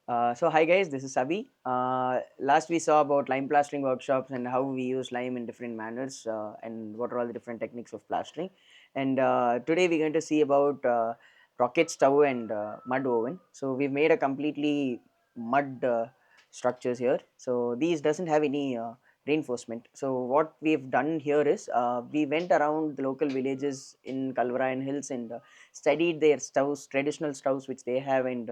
So hi guys, this is Sabi. Last we saw about lime plastering workshops and how we use lime in different manners and what are all the different techniques of plastering. And today we're going to see about rocket stove and mud oven. So we've made a completely mud structures here. So these doesn't have any reinforcement. So what we've done here is we went around the local villages in Kalvarayan Hills and studied their stoves, traditional stoves which they have, and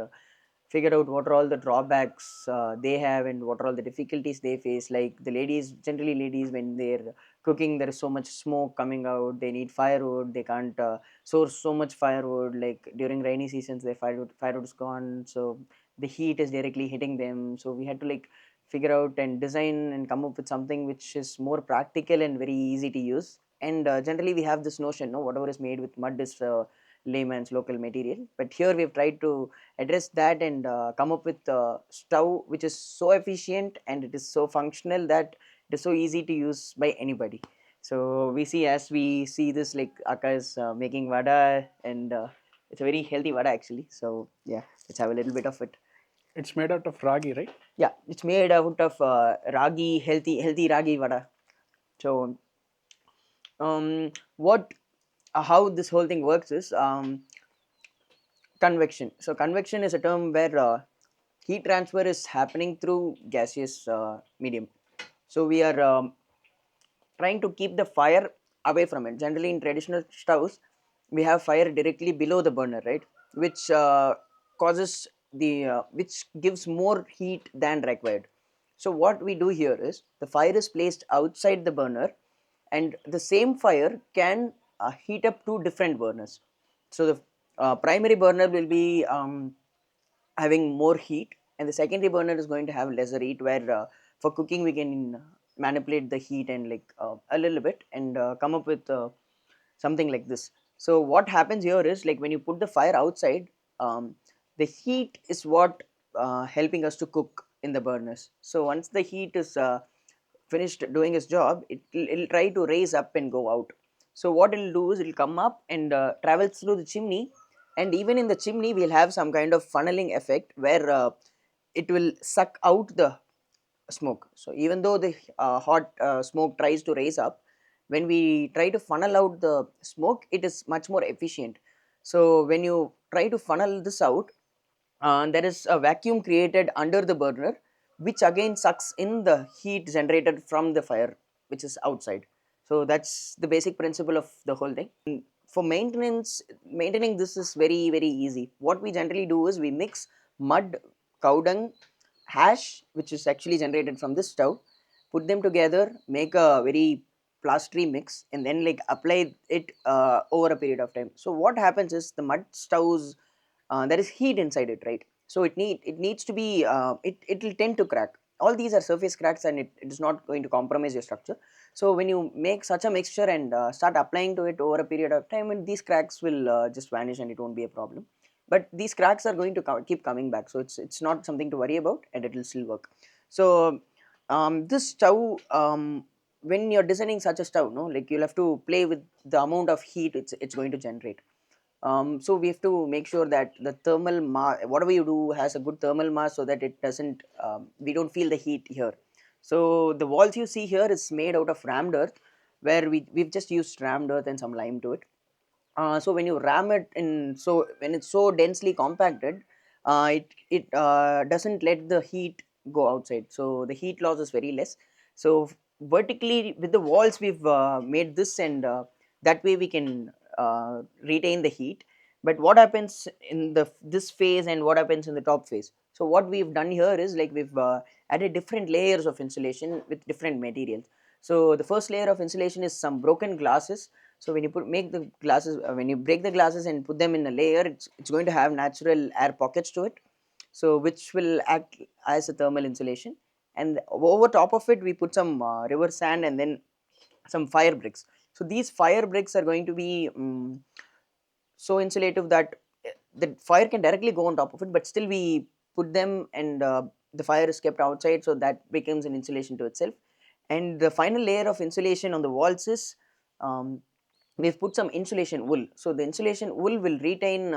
figure out what are all the drawbacks they have and what are all the difficulties they face. Like the ladies, generally ladies, when they're cooking, there is so much smoke coming out, they need firewood, they can't source so much firewood. Like during rainy seasons, their firewood is gone, so the heat is directly hitting them. So we had to like figure out and design and come up with something which is more practical and very easy to use. And generally we have this notion, no, whatever is made with mud is layman's local material, but here we've tried to address that and come up with a stove which is so efficient and it is so functional that it is so easy to use by anybody. So we see, as we see this, like Akka is making vada, and it's a very healthy vada actually. So yeah, let's have a little bit of it. It's made out of ragi, right? Yeah, it's made out of ragi, healthy ragi vada. So what how this whole thing works is convection. So convection is a term where heat transfer is happening through gaseous medium. So we are trying to keep the fire away from it. Generally in traditional stoves we have fire directly below the burner, right, which causes the which gives more heat than required. So what we do here is the fire is placed outside the burner, and the same fire can heat up two different burners. So the primary burner will be having more heat, and the secondary burner is going to have lesser heat, where for cooking we can manipulate the heat and like a little bit and come up with something like this. So what happens here is, like, when you put the fire outside, the heat is what helping us to cook in the burners. So once the heat is finished doing its job, it'll try to raise up and go out. So what it'll do is it'll come up and travel through the chimney, and even in the chimney we'll have some kind of funneling effect where it will suck out the smoke. So even though the hot smoke tries to raise up, when we try to funnel out the smoke, it is much more efficient. So when you try to funnel this out, there is a vacuum created under the burner, which again sucks in the heat generated from the fire which is outside. So that's the basic principle of the whole thing. For maintaining this is very easy. What we generally do is we mix mud, cow dung, hash, which is actually generated from this stove, put them together, make a very plastery mix, and then like apply it over a period of time. So what happens is the mud stoves, there is heat inside it, right? So it needs to be it will tend to crack. All these are surface cracks, and it is not going to compromise your structure. So when you make such a mixture and start applying to it over a period of time, and these cracks will just vanish and it won't be a problem. But these cracks are going to keep coming back, so it's not something to worry about, and it will still work. So this stove, when you're designing such a stove, no, like you'll have to play with the amount of heat it's going to generate. So we have to make sure that the thermal mass, whatever you do, has a good thermal mass, so that it doesn't we don't feel the heat here. So the walls you see here is made out of rammed earth, where we've just used rammed earth and some lime to it. So when you ram it in, so when it's so densely compacted, it doesn't let the heat go outside, so the heat loss is very less. So vertically with the walls we've made this, and that way we can retain the heat. But what happens in the this phase and what happens in the top phase? So what we've done here is, like, we've added different layers of insulation with different materials. So the first layer of insulation is some broken glasses. So when you make the glasses, when you break the glasses and put them in a layer, it's going to have natural air pockets to it, so which will act as a thermal insulation. And over top of it we put some river sand and then some fire bricks. So these fire bricks are going to be so insulative that the fire can directly go on top of it, but still we put them, and the fire is kept outside, so that becomes an insulation to itself. And the final layer of insulation on the walls is, um, we've put some insulation wool. So the insulation wool will retain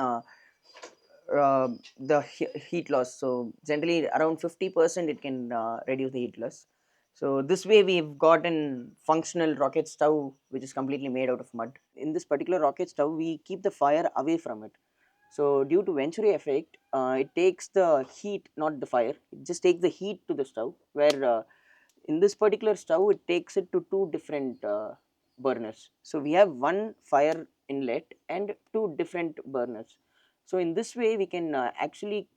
the heat loss. So generally around 50% it can reduce the heat loss. So this way we've got an functional rocket stove which is completely made out of mud. In this particular rocket stove, we keep the fire away from it. So due to Venturi effect, it takes the heat, not the fire. It just takes the heat to the stove. Where in this particular stove, it takes it to two different burners. So we have one fire inlet and two different burners. So in this way, we can actually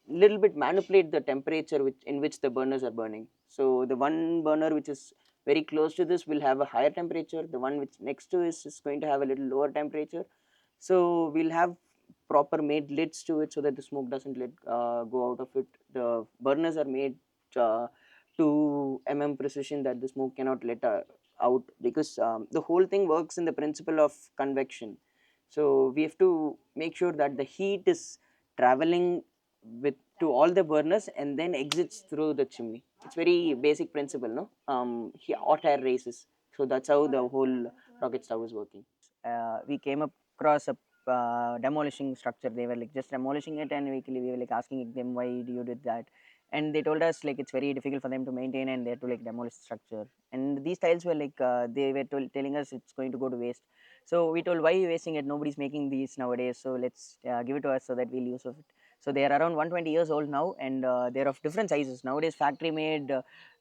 little bit manipulate the temperature in which the burners are burning. So the one burner which is very close to this will have a higher temperature. The one which next to is going to have a little lower temperature. So we'll have proper made lids to it so that the smoke doesn't go out of it. The burners are made uh, to precision that the smoke cannot let out, because the whole thing works in the principle of convection. So we have to make sure that the heat is traveling with to all the burners and then exits through the chimney. It's very basic principle, no? Hot air races. So that's how the whole rocket stove is working. We came across a demolishing structure. They were like just demolishing it, and we were like asking them why do you did that, and they told us like it's very difficult for them to maintain and they had to like demolish the structure. And these tiles were like they were telling us it's going to go to waste. So we told, why are you wasting it? Nobody's making these nowadays, so let's give it to us so that we'll use of it. So they are around 120 years old now, and they're of different sizes nowadays. Factory made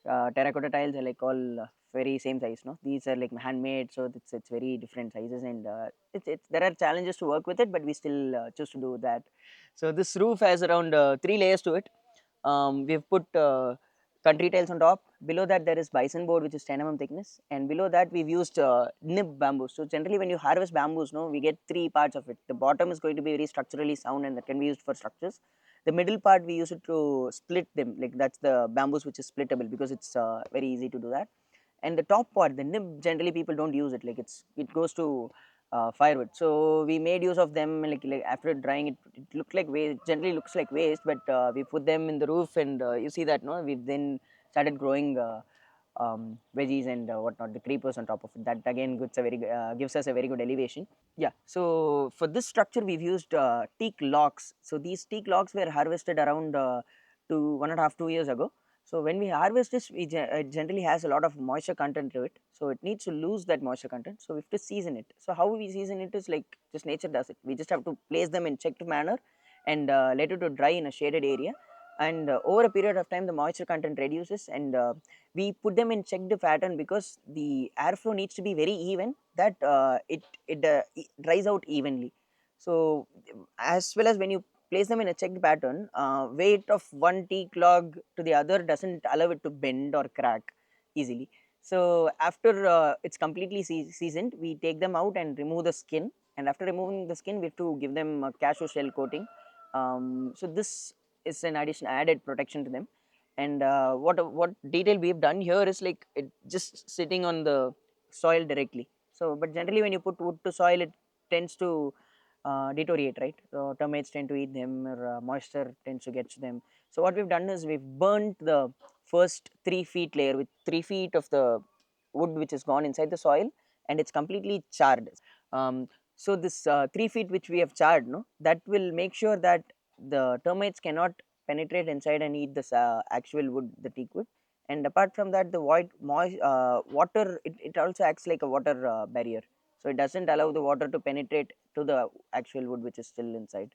terracotta tiles are like all very same size, no? These are like handmade, so it's very different sizes, and it's there are challenges to work with it, but we still choose to do that. So this roof has around three layers to it. We've put country tiles on top. Below that there is bison board which is 10 thickness, and below that we've used nib bamboo. So generally when you harvest bamboos, no, we get three parts of it. The bottom is going to be very structurally sound and that can be used for structures. The middle part we use it to split them, like that's the bamboos which is splittable because it's very easy to do that. And the top part, the nib, generally people don't use it, like it goes to firewood. So we made use of them, like after drying it looked like waste, generally looks like waste, but we put them in the roof, and you see that, no, we then started growing veggies and whatnot, the creepers on top of it. That again gives us a very good elevation. Yeah, so for this structure we've used teak logs. So these teak logs were harvested around 1.5 2 years ago. So when we harvest this, it generally has a lot of moisture content to it. So it needs to lose that moisture content. So we have to season it. So how we season it is like just nature does it. We just have to place them in checked manner and let it to dry in a shaded area. And over a period of time, the moisture content reduces, and we put them in checked pattern because the airflow needs to be very even. That it dries out evenly. So as well as when you place them in a checked pattern, weight of one teak log to the other doesn't allow it to bend or crack easily. So after it's completely seasoned, we take them out and remove the skin. And after removing the skin, we have to give them a cashew shell coating. So this is an addition added protection to them. And what detail we've done here is like it just sitting on the soil directly. So but generally when you put wood to soil, it tends to deteriorate, right? So termites tend to eat them, or moisture tends to get to them. So what we've done is we've burnt the first 3 feet layer with 3 feet of the wood which has gone inside the soil, and it's completely charred. So this 3 feet which we have charred, no, that will make sure that the termites cannot penetrate inside and eat this actual wood, the teak wood. And apart from that, the water, it also acts like a water barrier. So it doesn't allow the water to penetrate to the actual wood which is still inside.